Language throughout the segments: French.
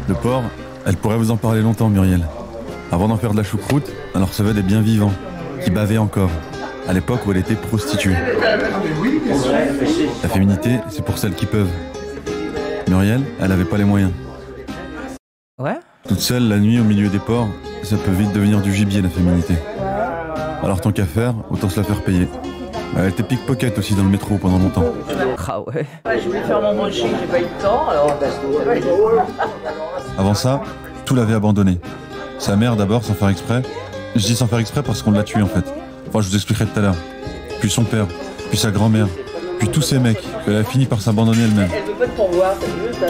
Le porc, elle pourrait vous en parler longtemps, Muriel. Avant d'en faire de la choucroute, elle en recevait des biens vivants, qui bavaient encore, à l'époque où elle était prostituée. La féminité, c'est pour celles qui peuvent. Muriel, elle avait pas les moyens. Ouais. Toute seule, la nuit, au milieu des porcs, ça peut vite devenir du gibier, la féminité. Alors tant qu'à faire, autant se la faire payer. Elle était pickpocket aussi dans le métro pendant longtemps. Ah ouais. Je voulais faire mon brushing, j'ai pas eu le temps, alors... Avant ça, tout l'avait abandonné. Sa mère d'abord, sans faire exprès. Je dis sans faire exprès parce qu'on l'a tué en fait. Enfin, je vous expliquerai tout à l'heure. Puis son père, puis sa grand-mère, puis tous ces mecs. Elle a fini par s'abandonner elle-même. Elle veut pas de pourboire, t'as vu, ça?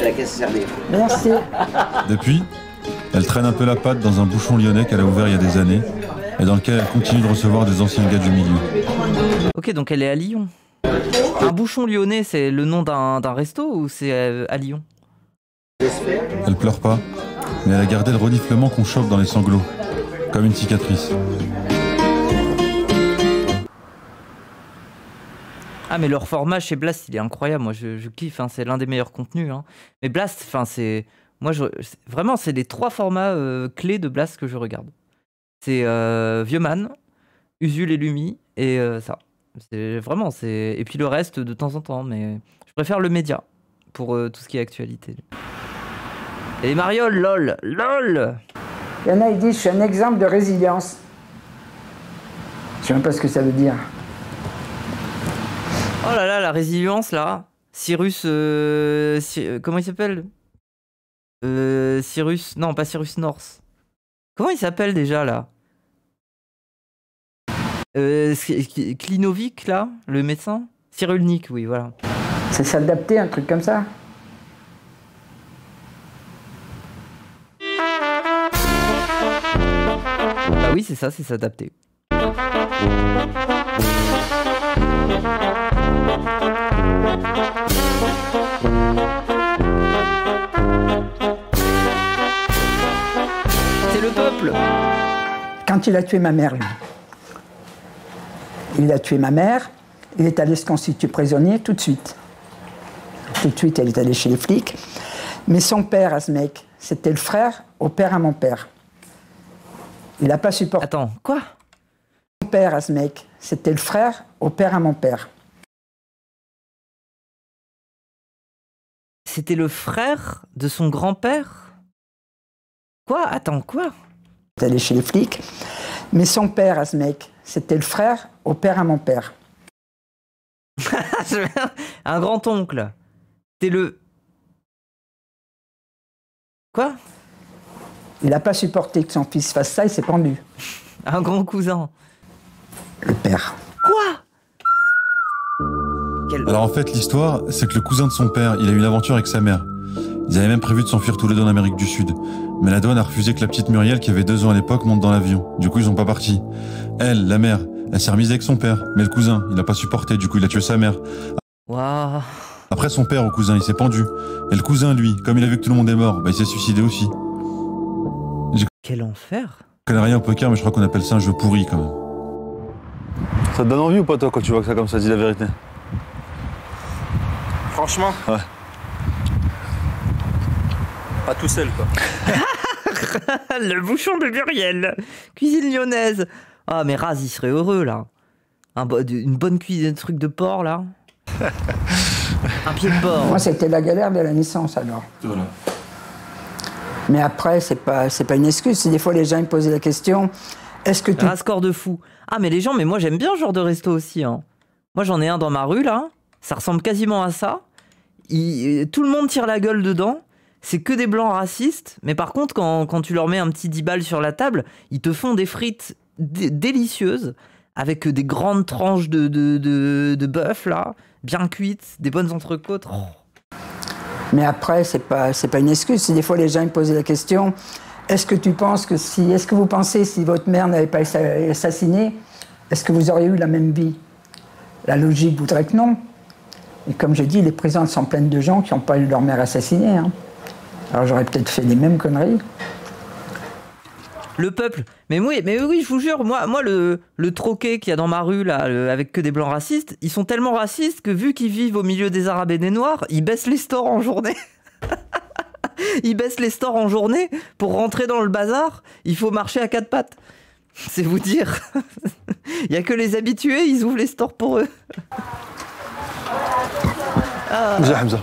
La caisse servie. Merci. Depuis, elle traîne un peu la patte dans un bouchon lyonnais qu'elle a ouvert il y a des années et dans lequel elle continue de recevoir des anciens gars du milieu. Ok, donc elle est à Lyon. Un bouchon lyonnais, c'est le nom d'un resto ou c'est à Lyon? Elle pleure pas, mais elle a gardé le reniflement qu'on chope dans les sanglots, comme une cicatrice. Ah mais leur format chez Blast il est incroyable, moi je kiffe, hein. C'est l'un des meilleurs contenus. Hein. Mais Blast, enfin c'est... Vraiment c'est les 3 formats clés de Blast que je regarde. C'est Vieux Man, Usul et Lumi et ça. C'est vraiment, c'est... Et puis le reste de temps en temps, mais je préfère le média pour tout ce qui est actualité. Et les marioles, lol, lol. Il y en a, ils disent, je suis un exemple de résilience. Je sais même pas ce que ça veut dire. Oh là là, la résilience là. Cyrus, comment il s'appelle? Cyrus, non pas Cyrus North. Comment il s'appelle déjà là? Klinovic là, le médecin? Cyrulnik, oui voilà. C'est s'adapter, un truc comme ça. Bah oui, c'est ça, c'est s'adapter. C'est le peuple. Quand il a tué ma mère, lui. Il a tué ma mère, il est allé se constituer prisonnier tout de suite. Tout de suite, elle est allée chez les flics. Mais son père, à ce mec, c'était le frère au père à mon père. Il n'a pas supporté... Attends, quoi? Son père, à ce mec, c'était le frère au père à mon père. C'était le frère de son grand-père? Quoi? Attends, quoi? Il est allé chez les flics. Mais son père, à ce mec, c'était le frère au père à mon père. Un grand-oncle. C'était le... Quoi? Il n'a pas supporté que son fils fasse ça, il s'est pendu. Un grand cousin. Le père. Quoi? Alors en fait, l'histoire, c'est que le cousin de son père, il a eu une aventure avec sa mère. Ils avaient même prévu de s'enfuir tous les deux en Amérique du Sud. Mais la douane a refusé que la petite Muriel, qui avait 2 ans à l'époque, monte dans l'avion. Du coup, ils sont pas partis. Elle, la mère, elle s'est remise avec son père. Mais le cousin, il a pas supporté, du coup, il a tué sa mère. Waouh. Après son père au cousin, il s'est pendu. Et le cousin, lui, comme il a vu que tout le monde est mort, bah, il s'est suicidé aussi. Quel enfer. Je connais rien au poker, mais je crois qu'on appelle ça un jeu pourri quand même. Ça te donne envie ou pas, toi, quand tu vois que ça comme ça, dis la vérité? Franchement? Ouais. Pas tout seul, quoi. Le bouchon de Muriel. Cuisine lyonnaise. Ah, mais Raz, il serait heureux, là. Une bonne cuisine, un truc de porc, là. Un pied de porc. Moi, c'était la galère de la naissance, alors. Voilà. Mais après, c'est pas une excuse. Des fois, les gens ils me posaient la question, est-ce que tu... Un score de fou. Ah, mais les gens, mais moi, j'aime bien ce genre de resto aussi, hein. Moi, j'en ai un dans ma rue, là. Ça ressemble quasiment à ça. Tout le monde tire la gueule dedans. C'est que des blancs racistes. Mais par contre, quand tu leur mets un petit 10 balles sur la table, ils te font des frites délicieuses avec des grandes tranches de bœuf, là, bien cuites, des bonnes entrecôtes. Oh. Mais après, c'est pas une excuse. Des fois, les gens ils me posaient la question, est-ce que vous pensez si votre mère n'avait pas été assassinée, est-ce que vous auriez eu la même vie? La logique voudrait que non. Et comme je dis, les prisons sont pleines de gens qui n'ont pas eu leur mère assassinée. Hein. Alors j'aurais peut-être fait les mêmes conneries. Le peuple. Mais oui, je vous jure, moi le troquet qu'il y a dans ma rue, là, avec que des blancs racistes, ils sont tellement racistes que vu qu'ils vivent au milieu des Arabes et des Noirs, ils baissent les stores en journée. Ils baissent les stores en journée. Pour rentrer dans le bazar, il faut marcher à quatre pattes. C'est vous dire. Il n'y a que les habitués, ils ouvrent les stores pour eux. Ah. Hamza.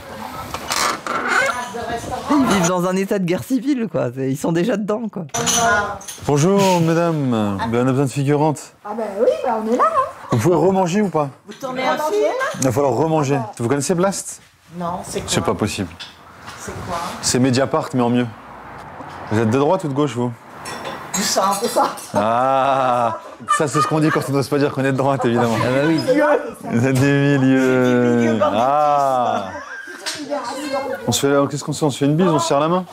Ils vivent dans un état de guerre civile, quoi. Ils sont déjà dedans, quoi. Bonjour, mesdames. Ben, on a besoin de figurantes. Ah ben oui, ben on est là. Vous pouvez remanger ou pas? Vous tournez un film? Il va falloir remanger. Vous connaissez Blast? Non, c'est quoi? C'est pas possible. C'est quoi? C'est Mediapart, mais en mieux. Vous êtes de droite ou de gauche, vous? Du sang, c'est ça. Ah, ça c'est ce qu'on dit quand on n'ose pas dire qu'on est de droite, évidemment. Ah bah oui. Vous êtes des milieux. Ah. On se fait, qu'est-ce qu'on se fait? On se fait une bise, on se serre la main?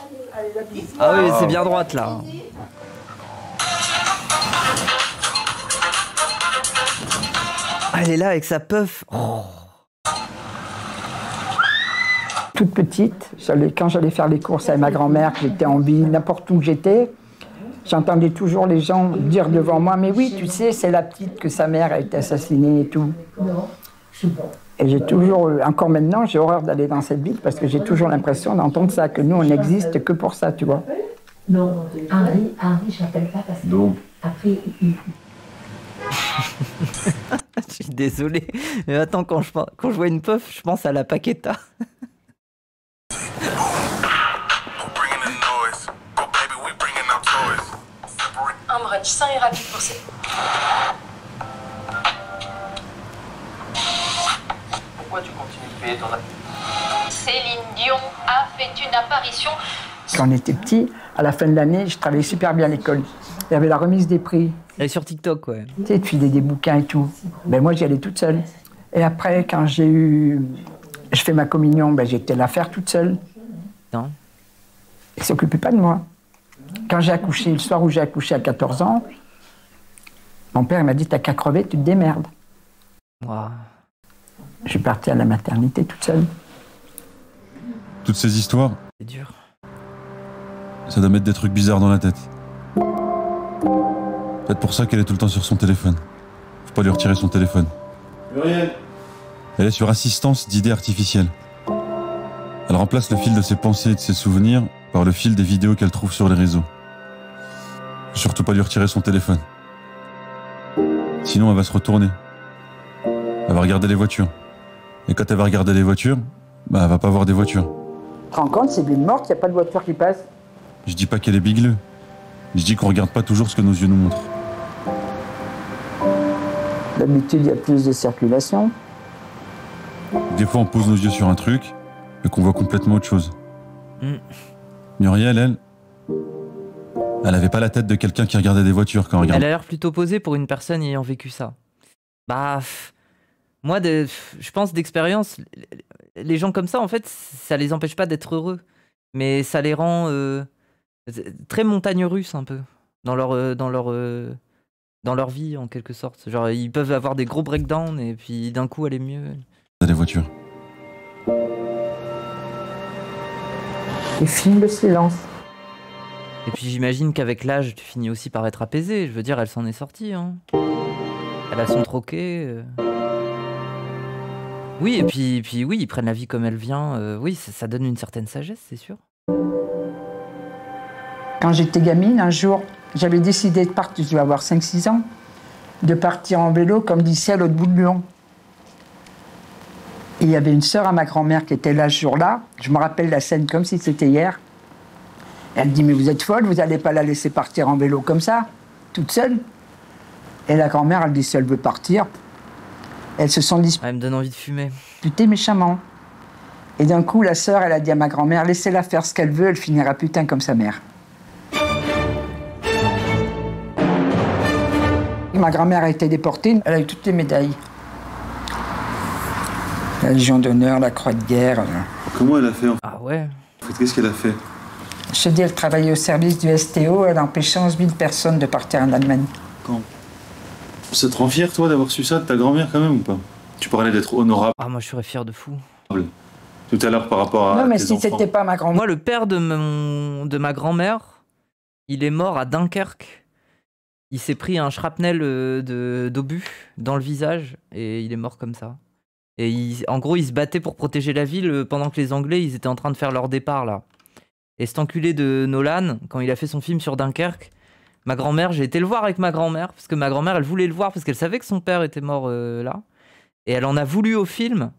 Ah oui, c'est bien droite, là. Elle est là avec sa puff. Oh. Toute petite, quand j'allais faire les courses avec ma grand-mère, que j'étais en ville, n'importe où que j'étais, j'entendais toujours les gens dire devant moi, mais oui, tu sais, c'est la petite que sa mère a été assassinée et tout. Et j'ai toujours, encore maintenant, j'ai horreur d'aller dans cette ville parce que j'ai toujours l'impression d'entendre ça, que nous, on n'existe que pour ça, tu vois. Non, Henri, je l'appelle pas parce que après, Je suis désolé. Mais attends, quand je vois une puff, je pense à la Paqueta. un brunch sain et rapide pour ces... Pourquoi tu continues de payer ton Céline Dion a fait une apparition. Quand on était petit, à la fin de l'année, je travaillais super bien à l'école. Il y avait la remise des prix. Elle est sur TikTok, ouais. Tu sais, tu filais des bouquins et tout. Ben moi, j'y allais toute seule. Et après, quand je fais ma communion, ben, j'étais là faire toute seule. Non. Ils ne s'occupaient pas de moi. Quand j'ai accouché, le soir où j'ai accouché à 14 ans, mon père m'a dit, t'as qu'à crever, tu te démerdes. Wow. Je suis partie à la maternité toute seule. Toutes ces histoires, C'est dur. ça doit mettre des trucs bizarres dans la tête. Peut-être pour ça qu'elle est tout le temps sur son téléphone. Faut pas lui retirer son téléphone. Muriel. Elle est sur assistance d'idées artificielles. Elle remplace le fil de ses pensées et de ses souvenirs par le fil des vidéos qu'elle trouve sur les réseaux. Faut surtout pas lui retirer son téléphone. Sinon, elle va se retourner. Elle va regarder les voitures. Et quand elle va regarder les voitures, bah, elle va pas voir des voitures. Tu te rends compte, c'est ville morte, il n'y a pas de voiture qui passe. Je dis pas qu'elle est bigleux. Je dis qu'on regarde pas toujours ce que nos yeux nous montrent. D'habitude, il y a plus de circulation. Des fois, on pose nos yeux sur un truc et qu'on voit complètement autre chose. Muriel, elle avait pas la tête de quelqu'un qui regardait des voitures quand elle Elle regardait. a l'air plutôt posée pour une personne ayant vécu ça. Bah, moi, je pense d'expérience, les gens comme ça, en fait, ça les empêche pas d'être heureux. Mais ça les rend très montagnes russes, un peu, dans leur vie, en quelque sorte. Genre, ils peuvent avoir des gros breakdowns et puis d'un coup aller mieux. Des voitures. Et filme le silence. Et puis j'imagine qu'avec l'âge, tu finis aussi par être apaisé. Je veux dire, elle s'en est sortie. Hein. Elle a son troquet. Oui, et puis oui, ils prennent la vie comme elle vient. Oui, ça donne une certaine sagesse, c'est sûr. Quand j'étais gamine, un jour, j'avais décidé de partir, je devais avoir 5-6 ans, de partir en vélo, comme d'ici à l'autre bout de Lyon. Et il y avait une sœur à ma grand-mère qui était là ce jour-là. Je me rappelle la scène comme si c'était hier. Elle me dit, mais vous êtes folle, vous n'allez pas la laisser partir en vélo comme ça, toute seule. Et la grand-mère, elle dit, si elle veut partir, elles se sont disputées Elle me donne envie de fumer. méchamment. Et d'un coup, la sœur, elle a dit à ma grand-mère, laissez-la faire ce qu'elle veut, elle finira putain comme sa mère. Ma grand-mère a été déportée, elle a eu toutes les médailles. La Légion d'honneur, la Croix de guerre. Comment elle a fait en Ah ouais. fait? Qu'est-ce qu'elle a fait? Je te dis, elle travaillait au service du STO, elle a empêché 11 000 personnes de partir en Allemagne. Quand? Ça te rend fier, toi, d'avoir su ça de ta grand-mère, quand même, ou pas? Tu parlais d'être honorable. Ah, moi, je serais fier de fou. Tout à l'heure, par rapport à Non, mais tes si enfants. c'était pas ma grand-mère. Moi, le père de ma grand-mère, Il est mort à Dunkerque. Il s'est pris un shrapnel d'obus dans le visage et il est mort comme ça. Et en gros, il se battait pour protéger la ville pendant que les Anglais ils étaient en train de faire leur départ là. Et cet enculé de Nolan, quand il a fait son film sur Dunkerque, ma grand-mère, j'ai été le voir avec ma grand-mère parce que ma grand-mère, elle voulait le voir parce qu'elle savait que son père était mort là. Et elle en a voulu au film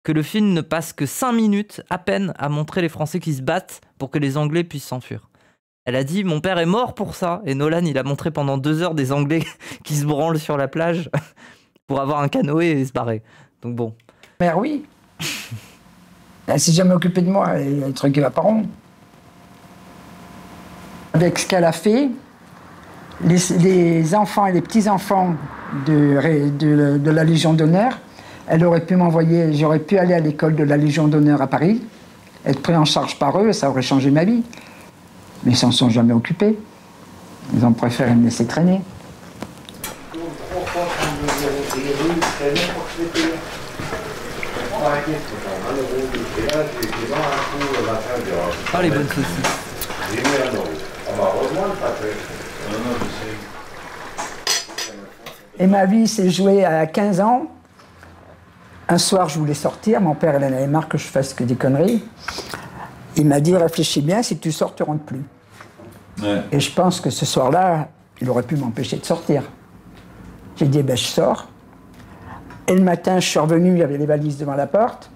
que le film ne passe que 5 minutes à peine à montrer les Français qui se battent pour que les Anglais puissent s'enfuir. Elle a dit, mon père est mort pour ça. Et Nolan, il a montré pendant 2 heures des Anglais qui se branlent sur la plage pour avoir un canoë et se barrer. Donc bon. Mère, oui. Elle s'est jamais occupée de moi, il y a des trucs qui va pas rond. Avec ce qu'elle a fait, les enfants et les petits-enfants de la Légion d'honneur, elle aurait pu m'envoyer, j'aurais pu aller à l'école de la Légion d'honneur à Paris, être pris en charge par eux, ça aurait changé ma vie. Mais ils s'en sont jamais occupés. Ils ont préféré me laisser traîner. Ah, les bonnes saucisses. Et ma vie s'est jouée à 15 ans. Un soir, je voulais sortir. Mon père, il en avait marre que je fasse que des conneries. Il m'a dit, réfléchis bien, si tu sors, tu ne rentres plus. Ouais. Et je pense que ce soir-là, il aurait pu m'empêcher de sortir. J'ai dit, ben, je sors. Et le matin, je suis revenu, il y avait les valises devant la porte.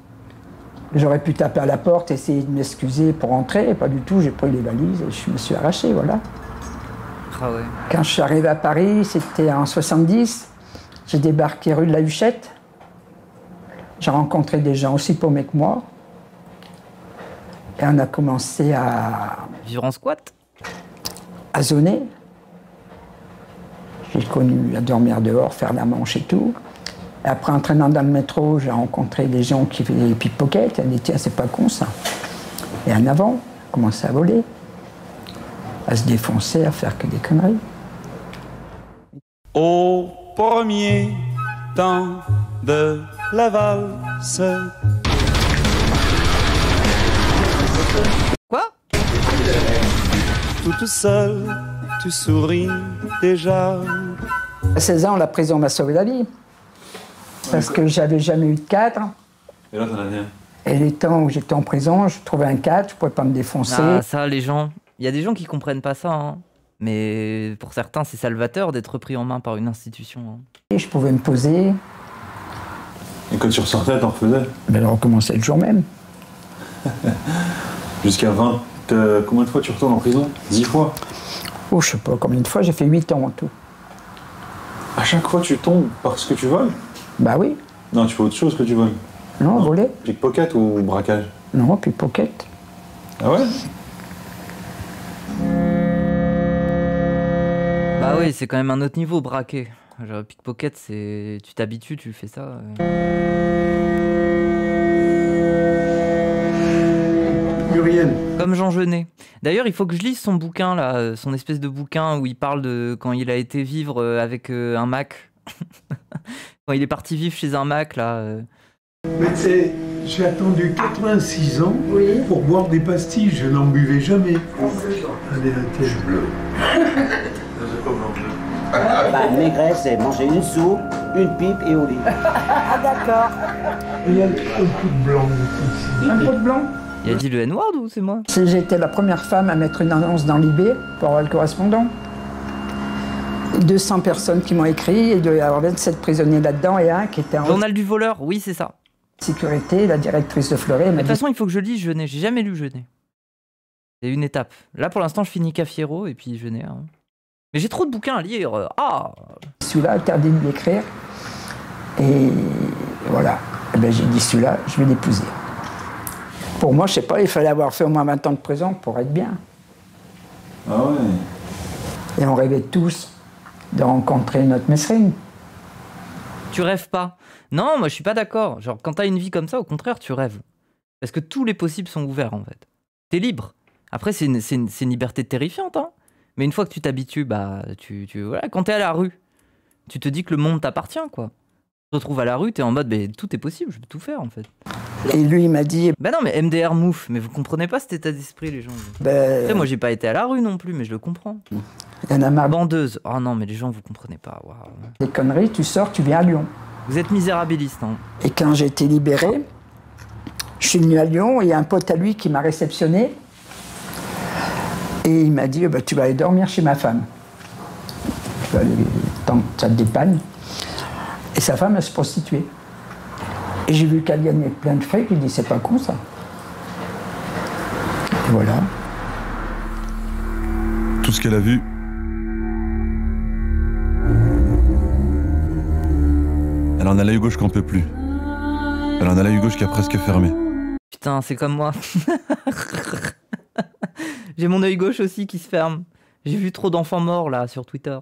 J'aurais pu taper à la porte, essayer de m'excuser pour rentrer. Pas du tout, j'ai pris les valises et je me suis arraché, voilà. Ah ouais. Quand je suis arrivé à Paris, c'était en 70. J'ai débarqué rue de la Huchette. J'ai rencontré des gens aussi paumés que moi. Et on a commencé à... Vivre en squat? À zoner. J'ai connu à dormir dehors, faire la manche et tout. Et après, en traînant dans le métro, j'ai rencontré des gens qui faisaient des pickpockets. Elle dit, tiens, c'est pas con ça. Et en avant, on commençait à voler, à se défoncer, à faire que des conneries. Au premier temps de la valse. Quoi? Toute seule, tu souris déjà. À 16 ans, la prison m'a sauvé la vie. Parce que j'avais jamais eu de cadre. Et là, t'en as rien. Et les temps où j'étais en prison, je trouvais un cadre, je pouvais pas me défoncer. Ah, ça, les gens. Il y a des gens qui comprennent pas ça. Hein. Mais pour certains, c'est salvateur d'être pris en main par une institution. Hein. Et je pouvais me poser. Et quand tu ressortais, t'en refaisais? Ben, on recommençait le jour même. Jusqu'à 20. Combien de fois tu retournes en prison? 10 fois? Oh, je sais pas combien de fois, j'ai fait 8 ans en tout. À chaque fois, tu tombes parce que tu voles? Bah oui. Non, tu fais autre chose que tu voles? Non, voler. Pickpocket ou braquage? Non, pickpocket. Ah ouais? Bah oui, c'est quand même un autre niveau, braquer. Genre, pickpocket, c'est... Tu t'habitues, tu fais ça. Muriel. Comme Jean Genet. D'ailleurs, il faut que je lise son bouquin, là, son espèce de bouquin où il parle de quand il a été vivre avec un Mac. Quand il est parti vivre chez un Mac, là. Mais tu sais, j'ai attendu 86 ans pour boire des pastilles, je n'en buvais jamais. Allez, la tête bleue. Bah, négresse, c'est manger une soupe, une pipe et au lit. Ah, d'accord. Il y a un coup de blanc ici. Un pot de blanc. Il a dit le N-word ou c'est moi? J'ai été la première femme à mettre une annonce dans l'IB pour avoir le correspondant. 200 personnes qui m'ont écrit, il doit y avoir 27 prisonniers là-dedans et un qui était en Journal du voleur, oui, c'est ça. sécurité, la directrice de Fleuret. De toute façon, il faut que je lise Genet. J'ai jamais lu Genet. C'est une étape. Là, pour l'instant, je finis Cafiero et puis Genet. Hein. Mais j'ai trop de bouquins à lire. Ah! Celui-là, interdit de l'écrire. Et voilà. Et ben, j'ai dit, celui-là, je vais l'épouser. Pour moi, je sais pas, il fallait avoir fait au moins 20 ans de prison pour être bien. Ah ouais. Et on rêvait tous de rencontrer notre Mesrine. Tu rêves pas? Non, moi je suis pas d'accord. Genre, quand t'as une vie comme ça, au contraire, tu rêves. Parce que tous les possibles sont ouverts en fait. T'es libre. Après, c'est une liberté terrifiante, hein. Mais une fois que tu t'habitues, bah, voilà, quand t'es à la rue, tu te dis que le monde t'appartient, quoi. Tu te retrouves à la rue, t'es en mode, bah, tout est possible, je peux tout faire en fait. Et lui, il m'a dit... Bah non, mais MDR mouf, mais vous comprenez pas cet état d'esprit, les gens. Ben, moi, j'ai pas été à la rue non plus, mais je le comprends. Il y en a marre. Bandeuse. Oh non, mais les gens, vous comprenez pas. Wow. Des conneries, tu sors, tu viens à Lyon. Vous êtes misérabiliste, hein. Et quand j'ai été libéré, je suis venu à Lyon, et il y a un pote à lui qui m'a réceptionné. Et il m'a dit, bah, tu vas aller dormir chez ma femme. Je vais aller, tant que ça te dépanne. Et sa femme, elle se prostituait. Et j'ai vu qu'elle gagnait plein de frais, j'ai dit, c'est pas con ça. Et voilà. Tout ce qu'elle a vu. Elle en a l'œil gauche qu'on peut plus. Elle en a l'œil gauche qui a presque fermé. Putain, c'est comme moi. J'ai mon œil gauche aussi qui se ferme. J'ai vu trop d'enfants morts là sur Twitter.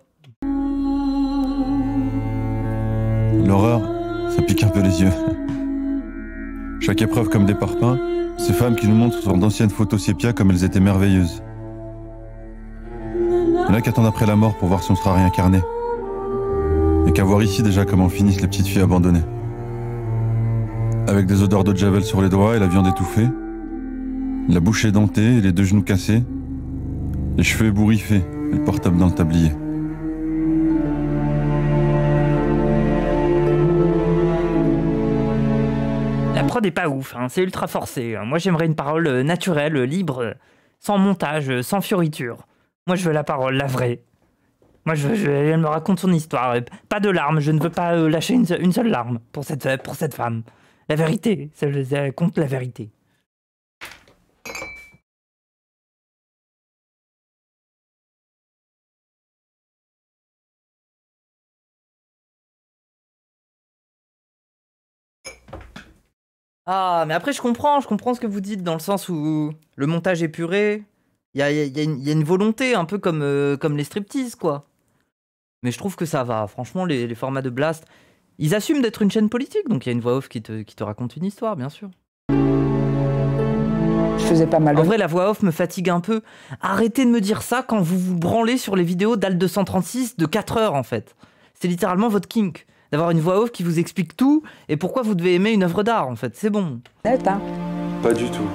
L'horreur, ça pique un peu les yeux. Chaque épreuve comme des parpaings, ces femmes qui nous montrent sur d'anciennes photos sépia comme elles étaient merveilleuses. Il y en a qui attendent après la mort pour voir si on sera réincarné. Et qu'à voir ici déjà comment finissent les petites filles abandonnées. Avec des odeurs d'eau de javel sur les doigts et la viande étouffée, la bouche édentée et les 2 genoux cassés, les cheveux ébouriffés et le portable dans le tablier. La prod est pas ouf, hein, c'est ultra forcé. Moi j'aimerais une parole naturelle, libre, sans montage, sans fioriture. Moi je veux la parole, la vraie. Moi elle me raconte son histoire. Pas de larmes, je ne veux pas lâcher une seule larme pour cette femme. La vérité, elle compte la vérité. Ah, mais après, je comprends ce que vous dites, dans le sens où le montage épuré, il y a une volonté, un peu comme les striptease, quoi. Mais je trouve que ça va. Franchement, les formats de Blast, ils assument d'être une chaîne politique, donc il y a une voix off qui te raconte une histoire, bien sûr. Je faisais pas mal. En vrai, la voix off me fatigue un peu. Arrêtez de me dire ça quand vous vous branlez sur les vidéos d'Al 236 de 4 heures, en fait. C'est littéralement votre kink. D'avoir une voix off qui vous explique tout et pourquoi vous devez aimer une œuvre d'art, en fait. C'est bon. Net, hein. Pas du tout.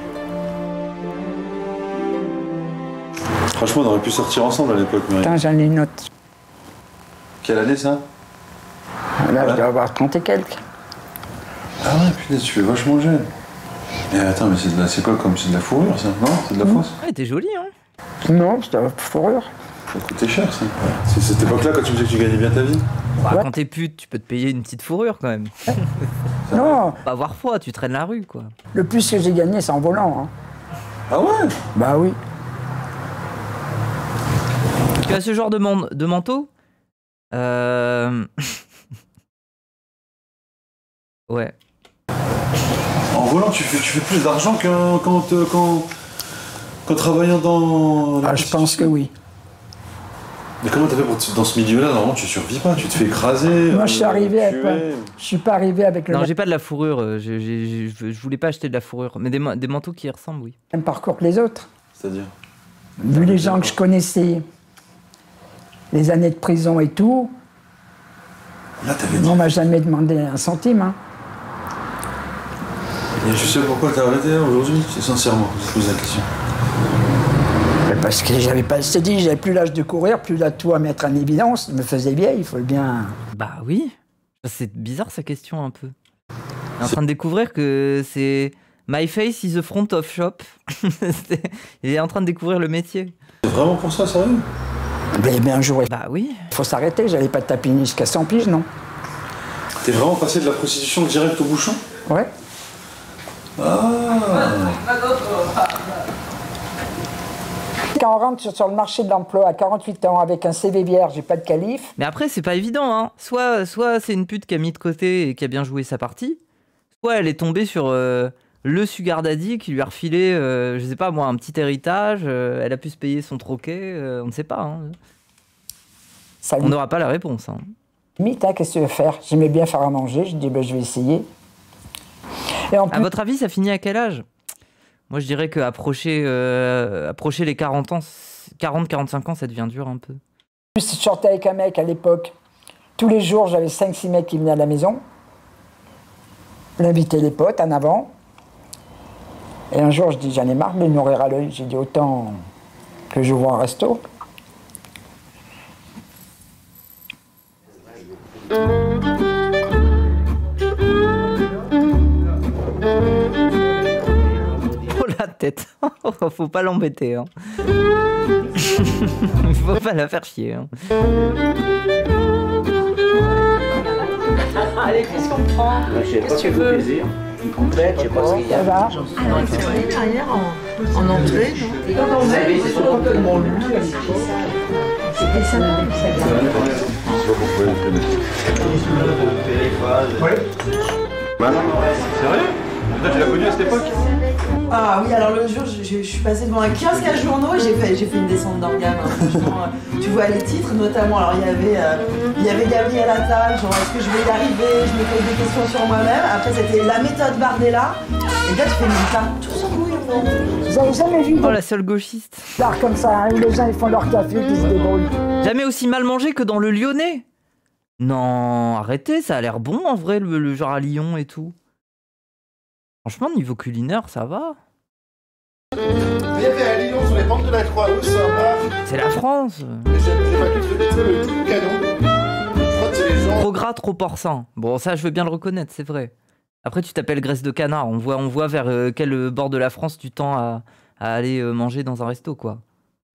Franchement, on aurait pu sortir ensemble à l'époque, Marie. Attends, j'en ai une autre. Quelle année, ça? Là, je dois avoir 30 et quelques. Ah ouais, putain, tu fais vachement jeune. Mais attends, mais c'est quoi comme... C'est de la fourrure, ça? Non? C'est de la fausse? Ouais, t'es jolie, hein. Non, c'est de la fourrure. Ça coûtait cher, ça. C'est cette époque-là, quand tu me disais que tu gagnais bien ta vie? Bah, Ouais. quand t'es pute, tu peux te payer une petite fourrure, quand même. Non, Pas avoir froid, tu traînes la rue, quoi. le plus que j'ai gagné, c'est en volant. Hein. Ah ouais? Bah oui. Tu as ce genre de manteau Ouais. En volant, tu fais plus d'argent qu'en travaillant dans... Ah, je pense que oui. Mais comment t'as fait dans ce milieu-là? Normalement, tu survis pas, tu te fais écraser. Moi, je suis arrivé avec... tuer. Je suis pas arrivé avec le Non, j'ai pas de la fourrure. Je voulais pas acheter de la fourrure. Mais des manteaux qui y ressemblent, oui. même parcours que les autres. C'est-à-dire? Vu les gens que je connaissais, les années de prison et tout, Là, t'avais dit... on m'a jamais demandé un centime. Hein. Et je sais pourquoi t'as arrêté là, aujourd'hui, c'est sincèrement, je te pose la question. Mais parce que j'avais pas, je t'ai dit, j'avais plus l'âge de courir, plus là tout à mettre en évidence, je me faisais vieille, il faut le bien. Bah oui. C'est bizarre, sa question, un peu. Il est en train de découvrir que c'est... My face is the front of shop. Il est en train de découvrir le métier. C'est vraiment pour ça, sérieux? Mais bien joué. Bah oui. Il faut s'arrêter, j'allais pas tapiner jusqu'à 100 piges, non. T'es vraiment passé de la prostitution direct au bouchon? Ouais. Ah. Quand on rentre sur le marché de l'emploi à 48 ans avec un CV vierge et pas de qualif, Mais après, c'est pas évident, hein. Soit c'est une pute qui a mis de côté et qui a bien joué sa partie, soit elle est tombée sur le sugar daddy qui lui a refilé, je sais pas moi, un petit héritage, elle a pu se payer son troquet, on ne sait pas. Hein. ça On n'aura pas la réponse. Hein. limite, hein, qu'est-ce que tu veux faire? J'aimais bien faire à manger, je dis, ben, je vais essayer. Et en À plus, votre avis, ça finit à quel âge? Moi, je dirais qu'approcher approcher les 40 ans, 40-45 ans, ça devient dur un peu. je sortais avec un mec à l'époque. Tous les jours, j'avais 5-6 mecs qui venaient à la maison. J'invitais les potes en avant. Et un jour, je dis, j'en ai marre de nourrir à l'œil. J'ai dit, autant que j'ouvre un resto. Oh la tête. Faut pas l'embêter. Hein. Faut pas la faire chier. Hein. Allez, qu'est-ce qu'on prend? Qu'est-ce que tu veux? Une complète, je sais pas ce qu'il y a. Ça va? Derrière en entrée, non? Vous savez, c'est surtout que mon lui. C'était ça, Sérieux? Toi, tu l'as connu à cette époque? Ah oui, alors le jour, je suis passée devant un kiosque à journaux et j'ai fait une descente d'organes. Hein, franchement, tu vois les titres notamment. Alors il y avait Gabriel Attal, genre est-ce que je vais y arriver? Je me pose des questions sur moi-même. Après c'était la méthode Bardella. Et là tu fais une part tous en couille. Vous avez jamais vu Oh la seule gauchiste. d'art comme ça, hein, où les gens ils font leur café, qui se débrouillent. Jamais aussi mal mangé que dans le Lyonnais. Non, arrêtez, ça a l'air bon en vrai, le genre à Lyon et tout. Franchement, niveau culinaire, ça va. Il y avait à Lyon sur les pentes de la Croix, où ça va. C'est la France. Mais j'ai pas tout le canon. Je crois que c'est les gens. Trop gras, trop porcin. Bon, ça, je veux bien le reconnaître, c'est vrai. Après, tu t'appelles graisse de canard. On voit vers quel bord de la France tu tends à aller manger dans un resto, quoi.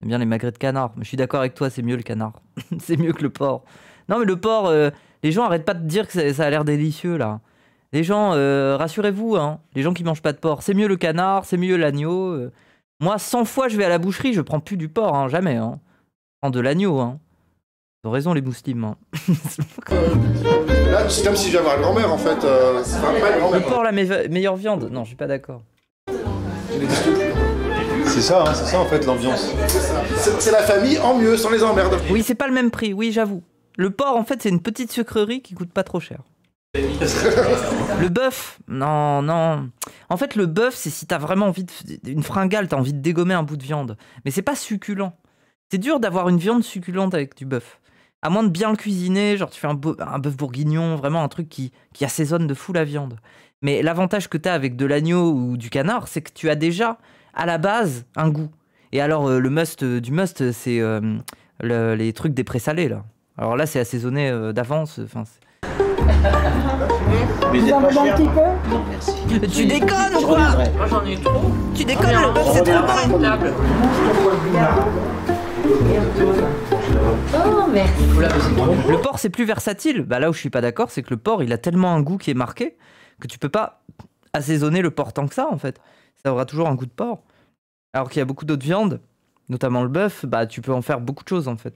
J'aime bien les magrets de canard. Mais je suis d'accord avec toi, c'est mieux le canard. C'est mieux que le porc. Non, mais le porc, les gens arrêtent pas de dire que ça a l'air délicieux, là. Les gens, rassurez-vous, hein, les gens qui mangent pas de porc, c'est mieux le canard, c'est mieux l'agneau. Moi, 100 fois je vais à la boucherie, je prends plus du porc, hein, jamais. Hein. Je prends de l'agneau. Hein. Ils ont raison, les musulmans. Hein. Là, c'est comme si j'avais une grand-mère en fait. C'est pas une grand-mère. Le porc, la meilleure viande. Non, je suis pas d'accord. C'est ça en fait l'ambiance. C'est la famille en mieux, sans les emmerdes. Oui, c'est pas le même prix, oui, j'avoue. Le porc, en fait, c'est une petite sucrerie qui coûte pas trop cher. Le bœuf, non. En fait, le bœuf, c'est si t'as vraiment envie d'une fringale, t'as envie de dégommer un bout de viande. Mais c'est pas succulent. C'est dur d'avoir une viande succulente avec du bœuf. À moins de bien le cuisiner, genre tu fais un bœuf bourguignon, vraiment un truc qui assaisonne de fou la viande. Mais l'avantage que t'as avec de l'agneau ou du canard, c'est que tu as déjà, à la base, un goût. Et alors, le must du must, c'est les trucs des présalés, là. Alors là, c'est assaisonné d'avance, enfin... Vous en voulez un petit peu? Non, merci. Tu déconnes ou quoi? Moi j'en ai trop. Tu déconnes, le bœuf c'est trop bon. Oh, merci. Le porc c'est plus versatile. Bah là où je suis pas d'accord, c'est que le porc il a tellement un goût qui est marqué que tu peux pas assaisonner le porc tant que ça en fait. Ça aura toujours un goût de porc. Alors qu'il y a beaucoup d'autres viandes, notamment le bœuf, bah tu peux en faire beaucoup de choses en fait.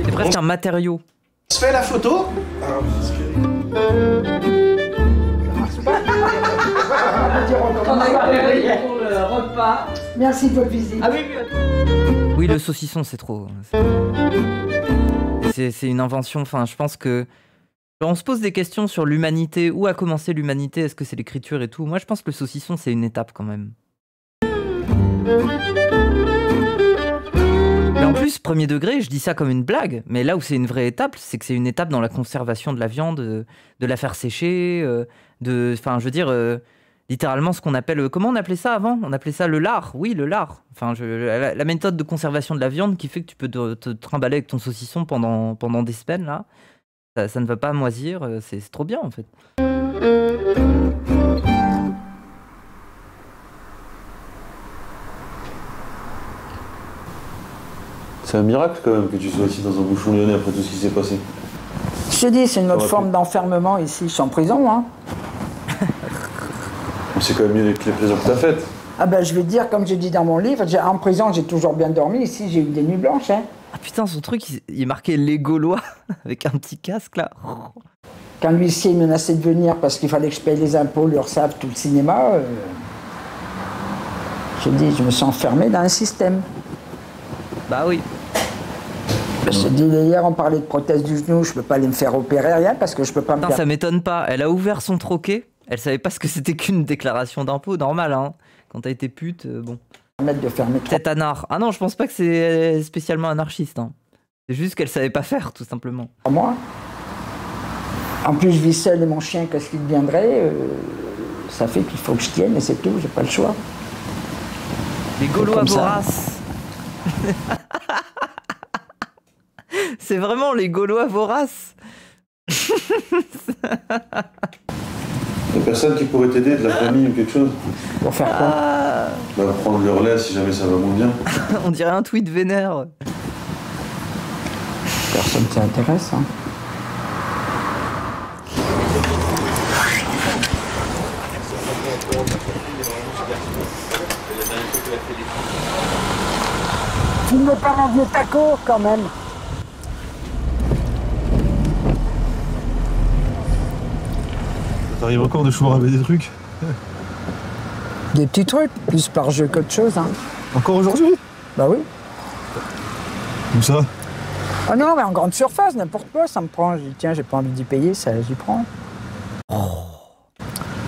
C'est presque un matériau. On se fait la photo. On a parlé pour le repas. Merci de votre visite. Ah oui, Oui, le saucisson c'est trop. C'est une invention. Enfin, je pense que on se pose des questions sur l'humanité. Où a commencé l'humanité? Est-ce que c'est l'écriture et tout? Moi, je pense que le saucisson c'est une étape quand même. Mais en plus, premier degré, je dis ça comme une blague, mais là où c'est une vraie étape, c'est que c'est une étape dans la conservation de la viande, de la faire sécher, enfin, je veux dire, littéralement ce qu'on appelle, comment on appelait ça avant? On appelait ça le lard, oui, le lard. Enfin, la méthode de conservation de la viande qui fait que tu peux te trimballer avec ton saucisson pendant des semaines, là. Ça ne va pas moisir, c'est trop bien, en fait. C'est un miracle quand même que tu sois assis dans un bouchon lyonnais après tout ce qui s'est passé. Je te dis, c'est une autre forme d'enfermement ici. Je suis en prison, hein. C'est quand même mieux que les prisons que t'as faites. Ah ben, je vais te dire, comme j'ai dit dans mon livre, en prison, j'ai toujours bien dormi. Ici, j'ai eu des nuits blanches, hein. Ah putain, son truc, il est marqué les Gaulois avec un petit casque, là. Quand l'huissier menaçait de venir parce qu'il fallait que je paye les impôts, l'URSSAF, tout le cinéma, je dis, je me suis enfermé dans un système. Bah oui. Je te dis, hier, on parlait de prothèse du genou, je peux pas aller me faire opérer, rien, parce que je peux pas me Non, faire... ça m'étonne pas. Elle a ouvert son troquet. Elle savait pas ce que c'était qu'une déclaration d'impôt, normal, hein. Quand t'as été pute, bon. De faire mes Tête anard. Ah non, je pense pas que c'est spécialement anarchiste, hein. C'est juste qu'elle savait pas faire, tout simplement. Moi. En plus, je vis seul et mon chien, qu'est-ce qu'il deviendrait ça fait qu'il faut que je tienne et c'est tout, j'ai pas le choix. Les Gaulois Comme ça. voraces. C'est vraiment les Gaulois voraces. Il y a personne qui pourrait t'aider, de la famille ou quelque chose? Pour faire quoi? Bah, prendre le relais si jamais ça va moins bien. On dirait un tweet vénère. Personne ne s'intéresse. Hein. Filmez pas mon vieux taco quand même. T'arrives encore de chouraver des trucs? Des petits trucs, plus par jeu qu'autre chose. Hein. Encore aujourd'hui? Bah oui. Où ça? Ah non, mais en grande surface, n'importe quoi, ça me prend. Je dis, tiens, j'ai pas envie d'y payer, ça, j'y prends.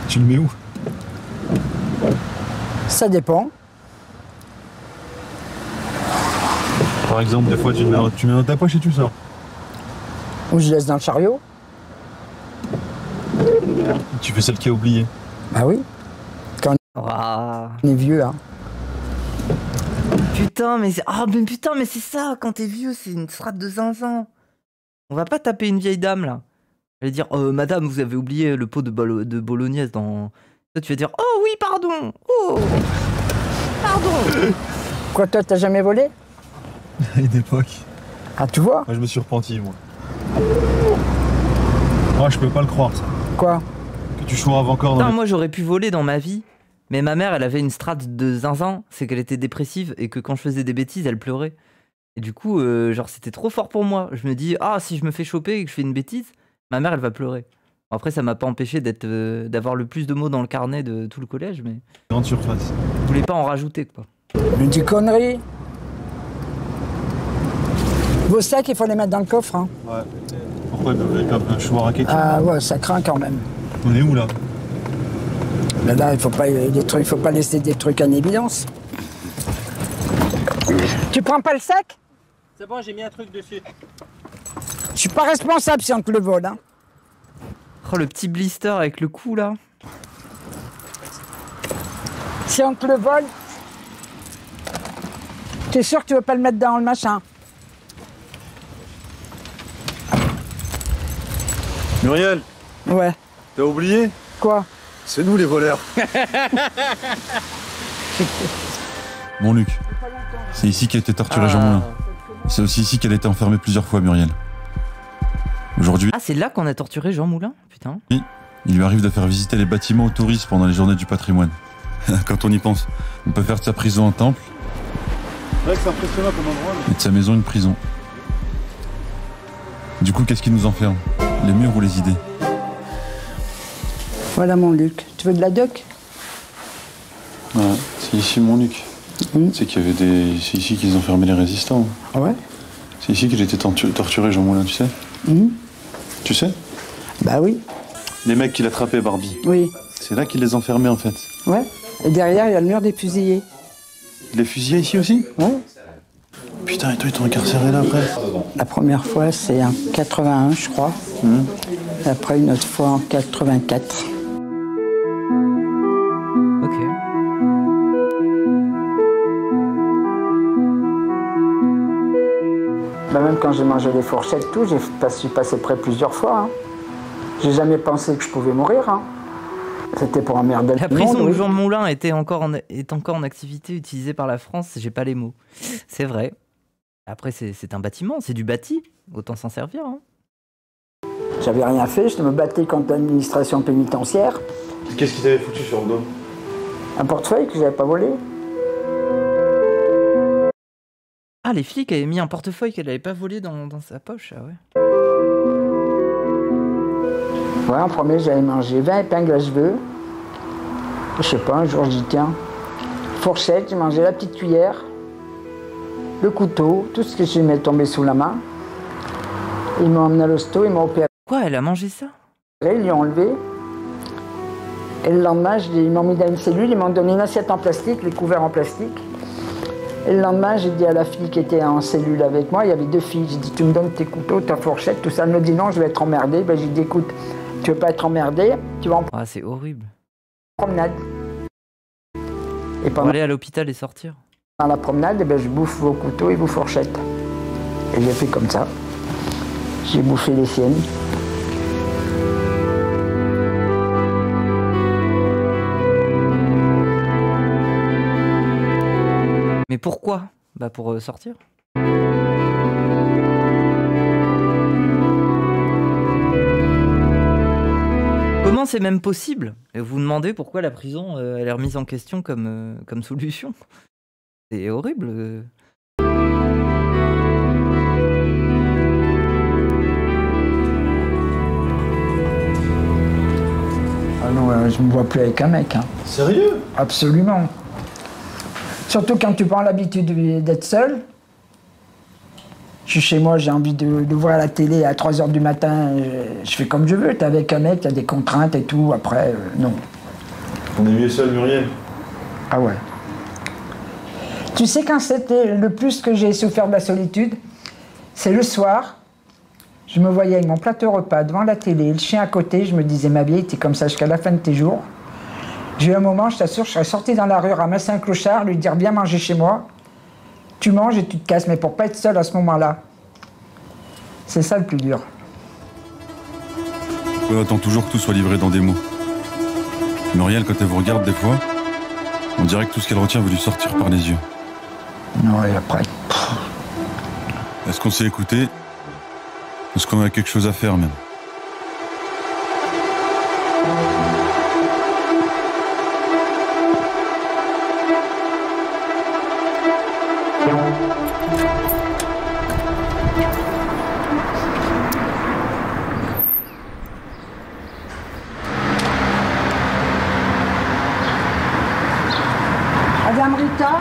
Tu le mets où? Ça dépend. Par exemple, des fois tu mets dans ta poche et tu sors. Ou je laisse dans le chariot. Tu fais celle qui a oublié. Bah oui. Ah. On est vieux, hein. Putain, mais c'est ça, quand t'es vieux, c'est une strate de zinzin. On va pas taper une vieille dame, là. Elle va dire, madame, vous avez oublié le pot de bolognaise dans... Toi, tu vas dire, oh oui, pardon. Oh, pardon. Quoi, toi, t'as jamais volé? À une époque. Ah, tu vois? Moi, je me suis repenti, moi. Moi, je peux pas le croire, ça. Quoi? Que tu chouraves encore dans Putain, moi, j'aurais pu voler dans ma vie. Mais ma mère, elle avait une strate de zinzin, c'est qu'elle était dépressive et que quand je faisais des bêtises, elle pleurait. Et du coup, genre, c'était trop fort pour moi. Je me dis, ah, si je me fais choper et que je fais une bêtise, ma mère, elle va pleurer. Après, ça m'a pas empêché d'avoir le plus de mots dans le carnet de tout le collège, mais... grande surface. Je voulais pas en rajouter, quoi. Une petite connerie. Vos sacs, il faut les mettre dans le coffre, hein. Ouais. Pourquoi comme un choix à quelque chose? Ah ouais, ça craint quand même. On est où, là? Mais là, il faut pas laisser des trucs en évidence. Tu prends pas le sac? C'est bon, j'ai mis un truc dessus. Je suis pas responsable si on te le vole, hein. Oh, le petit blister avec le cou, là. Si on te le vole, t'es sûr que tu veux pas le mettre dans le machin? Muriel, Ouais. t'as oublié? Quoi? C'est nous les voleurs. Bon Luc, c'est ici qu'a été torturé Jean Moulin. C'est aussi ici qu'elle a été enfermée plusieurs fois, Muriel. Aujourd'hui, Ah, c'est là qu'on a torturé Jean Moulin? Putain. il lui arrive de faire visiter les bâtiments aux touristes pendant les journées du patrimoine. Quand on y pense, on peut faire de sa prison un temple. C'est vrai que c'est impressionnant comme endroit. Et de sa maison une prison. Du coup, qu'est-ce qui nous enferme? Les murs ou les idées? Voilà mon Luc. Tu veux de la doc? Ouais, c'est ici mon Luc. C'est qu'il y avait des... C'est ici qu'ils enfermaient les résistants. Ouais. C'est ici qu'il a été torturé, Jean Moulin, tu sais? Tu sais? Bah oui. Les mecs qui l'attrapaient, Barbie. Oui. C'est là qu'ils les enfermaient, en fait. Ouais. Et derrière, il y a le mur des fusillés. Les fusillés ici aussi? Ouais. Putain, et toi, ils t'ont incarcéré là après? La première fois, c'est en 81, je crois. Et après, une autre fois en 84. Ok. Bah, même quand j'ai mangé les fourchettes, tout, je suis passé près plusieurs fois. Hein. J'ai jamais pensé que je pouvais mourir. Hein. C'était pour emmerder La le prison monde, où oui. Jean Moulin est encore en activité utilisée par la France, j'ai pas les mots. C'est vrai. Après, c'est un bâtiment, c'est du bâti. Autant s'en servir. Hein. J'avais rien fait, je me battais contre l'administration pénitentiaire. Qu'est-ce qu'ils t'avaient foutu sur le dos? Un portefeuille que j'avais pas volé. Ah, les flics avaient mis un portefeuille qu'elle avait pas volé dans sa poche. Ah ouais. Ouais, en premier, j'avais mangé 20 épingles à cheveux. Je sais pas, un jour, je dis tiens, fourchette, j'ai mangé la petite cuillère, le couteau, tout ce que je m'est tombé sous la main. Ils m'ont emmené à l'hosto, ils m'ont opéré. Quoi, elle a mangé ça? Ils l'ont enlevé. Et le lendemain, ils m'ont mis dans une cellule, ils m'ont donné une assiette en plastique, les couverts en plastique. Et le lendemain, j'ai dit à la fille qui était en cellule avec moi, il y avait 2 filles, j'ai dit tu me donnes tes couteaux, ta fourchette, tout ça. Elle me dit non, je vais être emmerdée. Ben, j'ai dit écoute, tu veux pas être emmerdée, tu vas en... Ah, c'est horrible. Promenade. Et Pour aller à l'hôpital et sortir. pendant la promenade, eh ben, je bouffe vos couteaux et vos fourchettes. Et j'ai fait comme ça. J'ai bouffé les siennes. Mais pourquoi? Bah pour sortir. Comment c'est même possible? Et vous vous demandez pourquoi la prison elle est remise en question comme solution. C'est horrible. Ah non, je me vois plus avec un mec. Hein. Sérieux? Absolument. Surtout quand tu prends l'habitude d'être seul. Je suis chez moi, j'ai envie de voir la télé à 3 h du matin, je fais comme je veux. T'es avec un mec, t'as des contraintes et tout, après, non. On est mieux seul, Muriel. Ah ouais. Tu sais quand c'était le plus que j'ai souffert de la solitude? C'est le soir, je me voyais avec mon plateau repas devant la télé, le chien à côté, je me disais, ma vieille, t'es comme ça jusqu'à la fin de tes jours. J'ai eu un moment, je t'assure, je serais sorti dans la rue, ramasser un clochard, lui dire, viens manger chez moi. Tu manges et tu te casses, mais pour pas être seul à ce moment-là. C'est ça le plus dur. On attend toujours que tout soit livré dans des mots. Muriel, quand elle vous regarde des fois, on dirait que tout ce qu'elle retient veut lui sortir par les yeux. Non, et après... Est-ce qu'on s'est écouté? Est-ce qu'on a quelque chose à faire même? Madame Rita?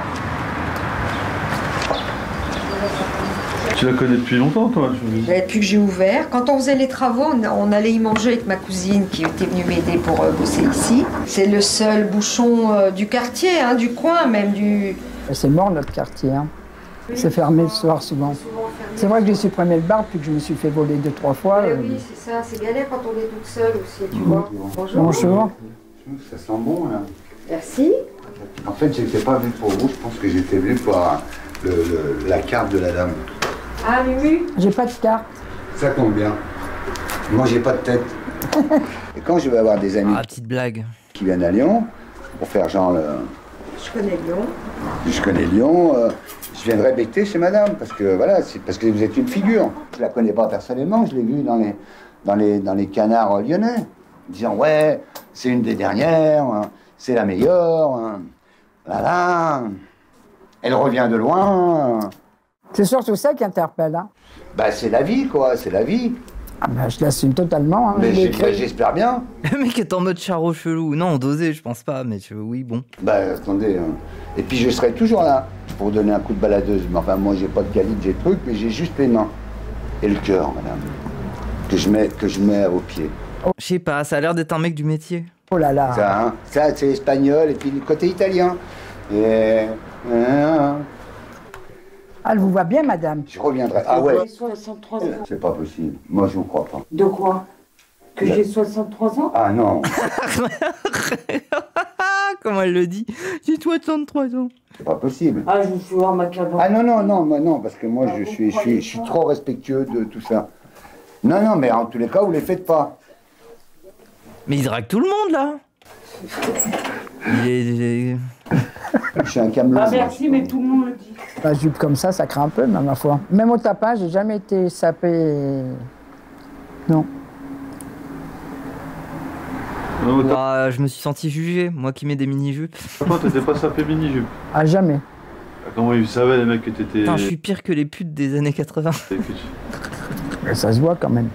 Tu la connais depuis longtemps, toi? Depuis que j'ai ouvert. Quand on faisait les travaux, on allait y manger avec ma cousine qui était venue m'aider pour bosser ici. C'est le seul bouchon du quartier, hein, du coin même. C'est mort notre quartier. Hein. C'est fermé le soir souvent. C'est vrai que j'ai supprimé le bar puis que je me suis fait voler 2-3 fois. Oui, c'est ça. C'est galère quand on est toute seule aussi, tu vois. Bonjour. Bonjour. Ça sent bon, là. Merci. En fait, j'étais pas venu pour vous, je pense que j'étais venu pour la carte de la dame. Ah, Mumu? J'ai pas de carte. Ça tombe bien. Moi, j'ai pas de tête. Et quand je vais avoir des amis petite blague. Qui viennent à Lyon, pour faire genre... Je connais Lyon. Je connais Lyon, je viendrai becter chez madame, parce que voilà, c'est parce que vous êtes une figure. Je la connais pas personnellement, je l'ai vue dans les canards lyonnais, disant ouais, c'est une des dernières, hein, c'est la meilleure, hein, là, elle revient de loin. C'est surtout ça qui interpelle. Hein. Bah c'est la vie, quoi, c'est la vie. Ah bah, je l'assume totalement. Hein. Mais j'espère bien. Le mec est en mode charreau chelou. Non, dosé, je pense pas, mais oui, bon. Bah attendez, hein. Et puis je serai toujours là pour donner un coup de baladeuse. Mais enfin, moi j'ai pas de calibre, j'ai truc, mais j'ai juste les mains et le cœur, madame, que je mets à vos pieds. Je sais pas, ça a l'air d'être un mec du métier. Oh là là. Ça, hein, ça c'est espagnol et puis le côté italien. Et... Elle vous voit bien, madame. Je reviendrai. Ah ouais. J'ai 63 ans. C'est pas possible. Moi, je vous crois pas. De quoi? Que j'ai 63 ans? Ah non. Comment elle le dit? J'ai 63 ans. C'est pas possible. Ah, je vous fais voir ma carte. Ah non, parce que moi, je suis trop respectueux de tout ça. Non, mais en tous les cas, vous les faites pas. Mais il drague tout le monde, là. Je suis un camelot. Ah merci, mais tout le monde le dit. La jupe comme ça craint un peu, même ma foi. Même au tapin, j'ai jamais été sapé. Non. Je me suis senti jugé, moi qui mets des mini-jupes. Toi, t'étais pas sapé mini-jupe? Ah, jamais. Comment ils savaient, les mecs, que t'étais... Putain, je suis pire que les putes des années 80. Mais ça se voit quand même.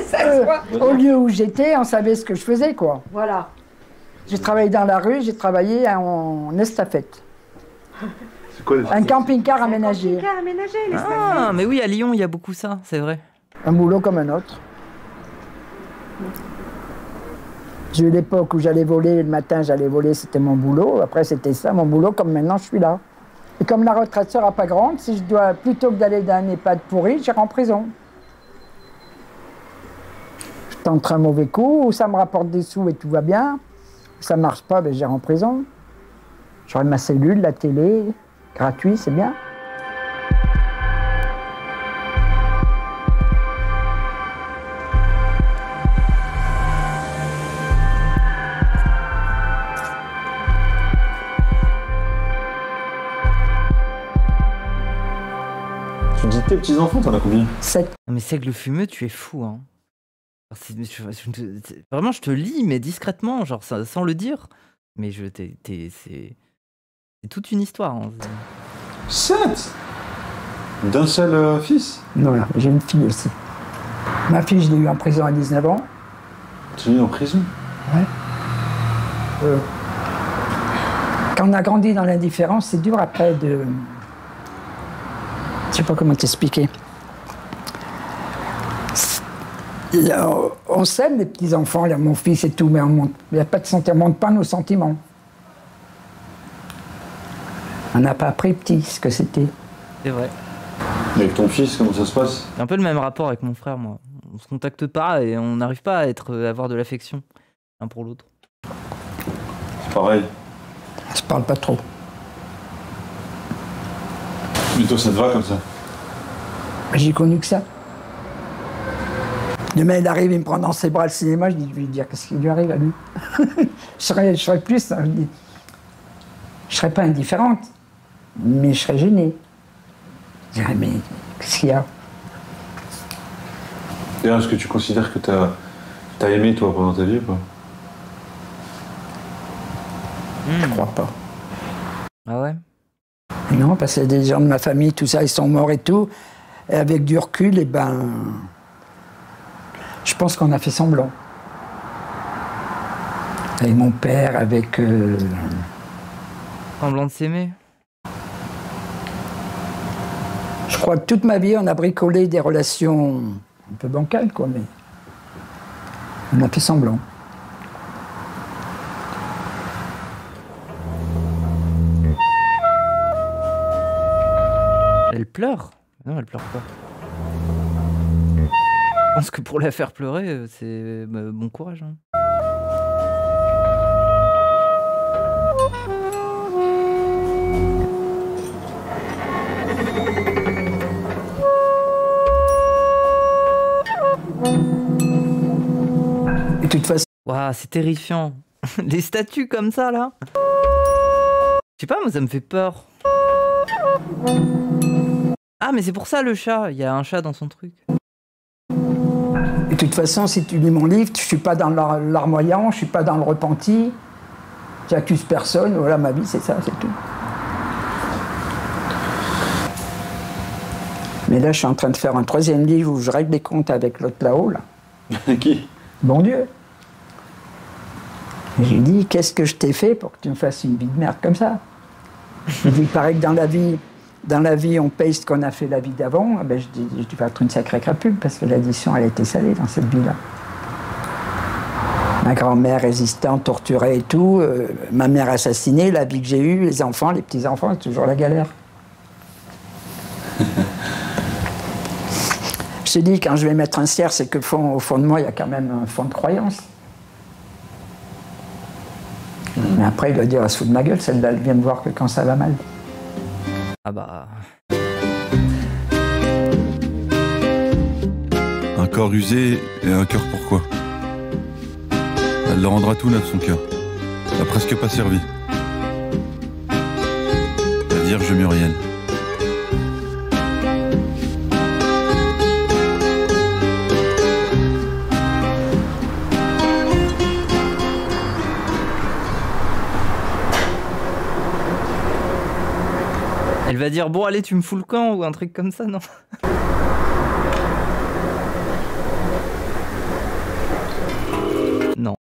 Ça se voit. Au lieu où j'étais, on savait ce que je faisais, quoi. Voilà. J'ai travaillé dans la rue, j'ai travaillé en estafette. C'est quoi un camping-car aménagé. Un camping-car aménagé, Ah, mais oui, à Lyon, il y a beaucoup ça, c'est vrai. Un boulot comme un autre. J'ai eu l'époque où j'allais voler, le matin j'allais voler, c'était mon boulot. Après c'était ça, mon boulot, comme maintenant je suis là. Et comme la retraite sera pas grande, si je dois, plutôt que d'aller dans un EHPAD pourri, j'irai en prison. Je tente un mauvais coup, ou ça me rapporte des sous et tout va bien. Ça marche pas, ben j'irai en prison. J'aurai ma cellule, la télé, gratuit, c'est bien. Tu dis tes petits-enfants, t'en as combien? 7. Mais Seigle fumeux, tu es fou, hein. Vraiment, je te lis, mais discrètement, genre sans le dire. Mais c'est toute une histoire. Hein. 7 d'un seul fils? Non, j'ai une fille aussi. Ma fille, je l'ai eue en prison à 19 ans. Tu l'as eue en prison? Ouais. Quand on a grandi dans l'indifférence, c'est dur après de... Je sais pas comment t'expliquer. On s'aime, les petits-enfants, mon fils et tout, mais il n'y a pas de sentiments, on ne montre pas nos sentiments. On n'a pas appris petit ce que c'était. C'est vrai. Et avec ton fils, comment ça se passe? C'est un peu le même rapport avec mon frère, moi. On se contacte pas et on n'arrive pas à avoir de l'affection l'un pour l'autre. C'est pareil. On se parle pas trop. Mais toi, ça te va comme ça? J'ai connu que ça. Demain, il arrive, il me prend dans ses bras le cinéma, je vais lui dire qu'est-ce qui lui arrive à lui. je serais plus, hein, je serais pas indifférente, mais je serais gênée. Je dirais, mais qu'est-ce qu'il y a? D'ailleurs, est-ce que tu considères que t'as aimé, toi, pendant ta vie ou pas? Je crois pas. Ah ouais? Non, parce qu'il y a des gens de ma famille, tout ça, ils sont morts et tout. Et avec du recul, eh ben... Je pense qu'on a fait semblant. Avec mon père, avec... Semblant de s'aimer? Je crois que toute ma vie, on a bricolé des relations un peu bancales, quoi, mais... On a fait semblant. Elle pleure? Non, elle pleure pas. Je pense que pour la faire pleurer, c'est bon courage. Hein. Et de toute façon... Waouh, c'est terrifiant. Les statues comme ça, là. Je sais pas, moi, ça me fait peur. Ah, mais c'est pour ça, le chat. Il y a un chat dans son truc. Et de toute façon, si tu lis mon livre, je suis pas dans l'armoyant, je suis pas dans le repenti. J'accuse personne. Voilà, ma vie, c'est ça, c'est tout. Mais là, je suis en train de faire un 3e livre où je règle les comptes avec l'autre là-haut, là. Qui? Bon Dieu. Et j'ai dit, qu'est-ce que je t'ai fait pour que tu me fasses une vie de merde comme ça? Il dit, il paraît que dans la vie, on paye ce qu'on a fait la vie d'avant. Ben, je dis, tu vas être une sacrée crapule parce que l'addition, elle a été salée dans cette vie-là. Ma grand-mère résistante, torturée et tout, ma mère assassinée, la vie que j'ai eue, les enfants, les petits-enfants, c'est toujours la galère. Je te dis, quand je vais mettre un cierre, c'est que au fond de moi, il y a quand même un fond de croyance. Mais après, il va dire, elle se fout de ma gueule, celle-là, elle vient me voir que quand ça va mal. Ah bah... Un corps usé et un cœur pourquoi? Elle le rendra tout neuf, son cœur. Elle a presque pas servi. La Vierge Muriel. Elle va dire, bon allez, tu me fous le camp ou un truc comme ça, non?